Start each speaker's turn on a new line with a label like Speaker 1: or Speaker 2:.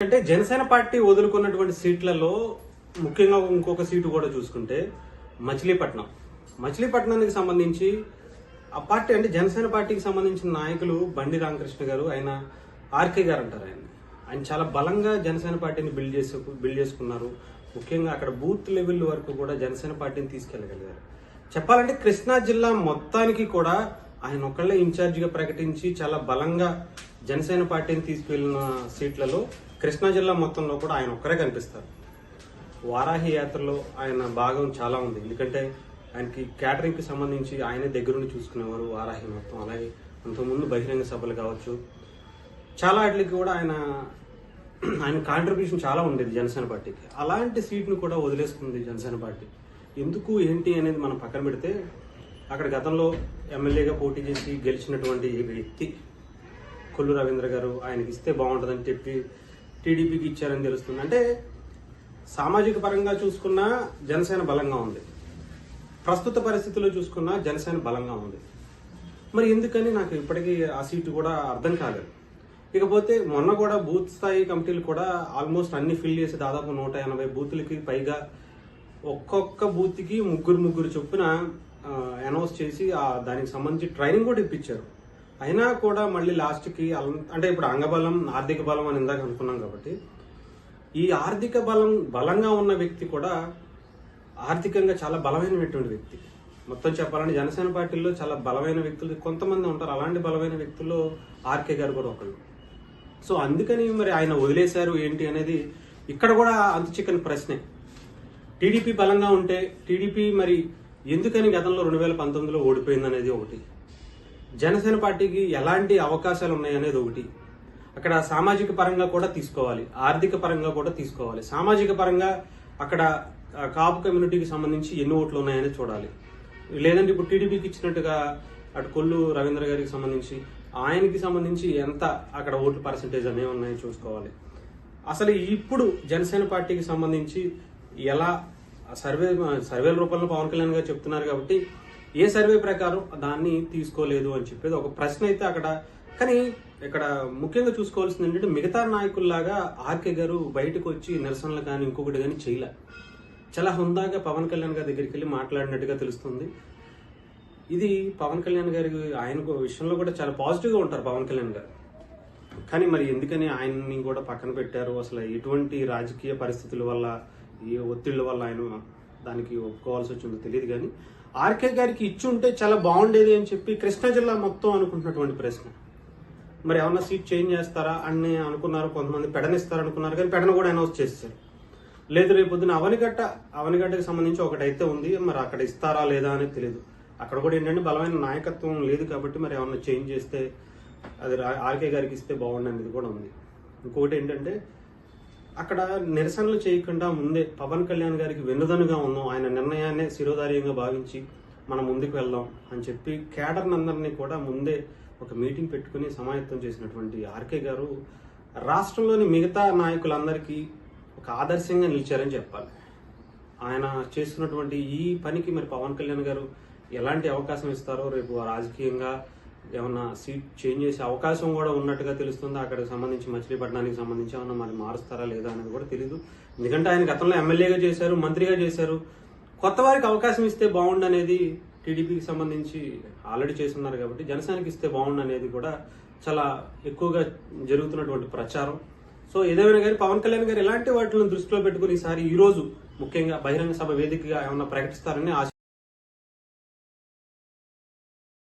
Speaker 1: అంటే జనసేన పార్టీ వదులుకున్నటువంటి సీట్లలో ముఖ్యంగా ఇంకొక సీటు కూడా చూసుకుంటే మచిలీపట్నానికి సంబంధించి ఆ పార్టీ అంటే జనసేన పార్టీకి సంబంధించిన నాయకులు బండి రామకృష్ణ గారు, ఆయన ఆర్కే గారు అంటారు. ఆయన చాలా బలంగా జనసేన పార్టీని బిల్డ్ చేసుకున్నారు. ముఖ్యంగా అక్కడ బూత్ లెవెల్ వరకు కూడా జనసేన పార్టీని తీసుకెళ్లగలిగారు. చెప్పాలంటే కృష్ణా జిల్లా మొత్తానికి కూడా ఆయన ఒక్కళ్ళే ఇన్ఛార్జిగా ప్రకటించి చాలా బలంగా జనసేన పార్టీని తీసుకెళ్లిన సీట్లలో కృష్ణా జిల్లా మొత్తంలో కూడా ఆయన ఒక్కరే కనిపిస్తారు. వారాహి యాత్రలో ఆయన భాగం చాలా ఉంది. ఎందుకంటే ఆయనకి క్యాటరింగ్కి సంబంధించి ఆయనే దగ్గరుండి చూసుకునేవారు వారాహి మొత్తం. అలాగే అంతకుముందు బహిరంగ సభలు కావచ్చు, చాలా వాటికి కూడా ఆయన కాంట్రిబ్యూషన్ చాలా ఉండేది జనసేన పార్టీకి. అలాంటి సీట్ను కూడా వదిలేసుకుంది జనసేన పార్టీ. ఎందుకు ఏంటి అనేది మనం పక్కన పెడితే, అక్కడ గతంలో ఎమ్మెల్యేగా పోటీ చేసి గెలిచినటువంటి వ్యక్తి కొల్లు రవీంద్ర గారు ఆయనకి ఇస్తే బాగుంటుందని చెప్పి టీడీపీకి ఇచ్చారని తెలుస్తుంది. అంటే సామాజిక పరంగా చూసుకున్నా జనసేన బలంగా ఉంది, ప్రస్తుత పరిస్థితుల్లో చూసుకున్నా జనసేన బలంగా ఉంది. మరి ఎందుకని నాకు ఇప్పటికీ ఆ సీటు కూడా అర్థం కాలేదు. ఇకపోతే మొన్న కూడా బూత్ స్థాయి కమిటీలు కూడా ఆల్మోస్ట్ అన్ని ఫిల్ చేసి దాదాపు 180 బూతులకి పైగా ఒక్కొక్క బూత్కి ముగ్గురు చొప్పున అనౌన్స్ చేసి దానికి సంబంధించి ట్రైనింగ్ కూడా ఇప్పించారు. అయినా కూడా మళ్ళీ లాస్ట్కి అంటే ఇప్పుడు అంగబలం ఆర్థిక బలం అని ఇందాక అనుకున్నాం కాబట్టి, ఈ ఆర్థిక బలంగా ఉన్న వ్యక్తి కూడా ఆర్థికంగా చాలా బలమైనటువంటి వ్యక్తి. మొత్తం చెప్పాలంటే జనసేన పార్టీలో చాలా బలమైన వ్యక్తులు కొంతమంది ఉంటారు. అలాంటి బలమైన వ్యక్తుల్లో ఆర్కే గారు కూడా ఒకళ్ళు. సో అందుకని మరి ఆయన వదిలేశారు ఏంటి అనేది ఇక్కడ కూడా అంత చిక్కని ప్రశ్నే. టీడీపీ బలంగా ఉంటే టీడీపీ మరి ఎందుకని గతంలో 2019లో ఓడిపోయింది అనేది ఒకటి, జనసేన పార్టీకి ఎలాంటి అవకాశాలు ఉన్నాయనేది ఒకటి. అక్కడ సామాజిక పరంగా కూడా తీసుకోవాలి, ఆర్థిక పరంగా కూడా తీసుకోవాలి. సామాజిక పరంగా అక్కడ కాపు కమ్యూనిటీకి సంబంధించి ఎన్ని ఓట్లు ఉన్నాయని చూడాలి. లేదంటే ఇప్పుడు టీడీపీకి ఇచ్చినట్టుగా అటు కొల్లు రవీంద్ర గారికి సంబంధించి ఆయనకి సంబంధించి ఎంత అక్కడ ఓట్ల పర్సంటేజ్ అనేవి ఉన్నాయని చూసుకోవాలి. ఇప్పుడు జనసేన పార్టీకి సంబంధించి ఎలా సర్వేల రూపంలో పవన్ కళ్యాణ్ గారు చెప్తున్నారు కాబట్టి ఏ సర్వే ప్రకారం దాన్ని తీసుకోలేదు అని చెప్పేది ఒక ప్రశ్న అయితే అక్కడ. కానీ ఇక్కడ ముఖ్యంగా చూసుకోవాల్సింది ఏంటంటే, మిగతా నాయకుల్లాగా ఆర్కే గారు బయటకు వచ్చి నిరసనలు కానీ ఇంకొకటి కానీ చేయలే. చాలా హుందాగా పవన్ కళ్యాణ్ గారి దగ్గరికి వెళ్ళి మాట్లాడినట్టుగా తెలుస్తుంది. ఇది పవన్ కళ్యాణ్ గారికి ఆయన విషయంలో కూడా చాలా పాజిటివ్గా ఉంటారు పవన్ కళ్యాణ్ గారు. కానీ మరి ఎందుకని ఆయన్ని కూడా పక్కన పెట్టారు, అసలు ఎటువంటి రాజకీయ పరిస్థితుల వల్ల, ఏ ఒత్తిళ్ల వల్ల ఆయన దానికి ఒప్పుకోవాల్సి వచ్చిందో తెలియదు. కానీ ఆర్కే గారికి ఇచ్చి ఉంటే చాలా బాగుండేది అని చెప్పి కృష్ణా జిల్లా మొత్తం అనుకుంటున్నటువంటి ప్రశ్న. మరి ఏమన్నా సీట్ చేంజ్ చేస్తారా అని అనుకున్నారు కొంతమంది, పెడనిస్తారు అనుకున్నారు. కానీ పెడన కూడా అనౌన్స్ చేస్తారు. లేదు రేపొద్దున అవనిగడ్డకి సంబంధించి ఒకటైతే ఉంది, మరి అక్కడ ఇస్తారా లేదా అనేది తెలియదు. అక్కడ కూడా ఏంటంటే బలమైన నాయకత్వం లేదు కాబట్టి మరి ఏమన్నా చేంజ్ చేస్తే అది ఆర్కే గారికి ఇస్తే బాగుండు అనేది కూడా ఉంది. ఇంకొకటి ఏంటంటే, అక్కడ నిరసనలు చేయకుండా ముందే పవన్ కళ్యాణ్ గారికి వెన్నుదన్నుగా ఉన్నాం, ఆయన నిర్ణయాన్ని శిరోధార్యంగా భావించి మనం ముందుకు వెళ్దాం అని చెప్పి కేడర్నందరినీ కూడా ముందే ఒక మీటింగ్ పెట్టుకుని సమాయత్తం చేసినటువంటి ఆర్కే గారు రాష్ట్రంలోని మిగతా నాయకులందరికీ ఒక ఆదర్శంగా నిలిచారని చెప్పాలి. ఆయన చేస్తున్నటువంటి ఈ పనికి మరి పవన్ కళ్యాణ్ గారు ఎలాంటి అవకాశం ఇస్తారో, రేపు రాజకీయంగా ఏమన్నా సీట్ చేంజ్ చేసే అవకాశం కూడా ఉన్నట్టుగా తెలుస్తుంది. అక్కడికి సంబంధించి మచిలీపట్నానికి సంబంధించి ఏమన్నా మరి మారుస్తారా లేదా అనేది కూడా తెలియదు. ఎందుకంటే ఆయన గతంలో ఎమ్మెల్యేగా చేశారు, మంత్రిగా చేశారు. కొత్త వారికి అవకాశం ఇస్తే బాగుండు అనేది టీడీపీకి సంబంధించి ఆల్రెడీ చేస్తున్నారు కాబట్టి జనసేనకి ఇస్తే బాగుండు అనేది కూడా చాలా ఎక్కువగా జరుగుతున్నటువంటి ప్రచారం. సో ఏదేమైనా కానీ పవన్ కళ్యాణ్ గారు ఎలాంటి వాటిని దృష్టిలో పెట్టుకుని ఈసారి ఈ రోజు ముఖ్యంగా బహిరంగ సభ వేదికగా ఏమన్నా ప్రకటిస్తారని ఆశ.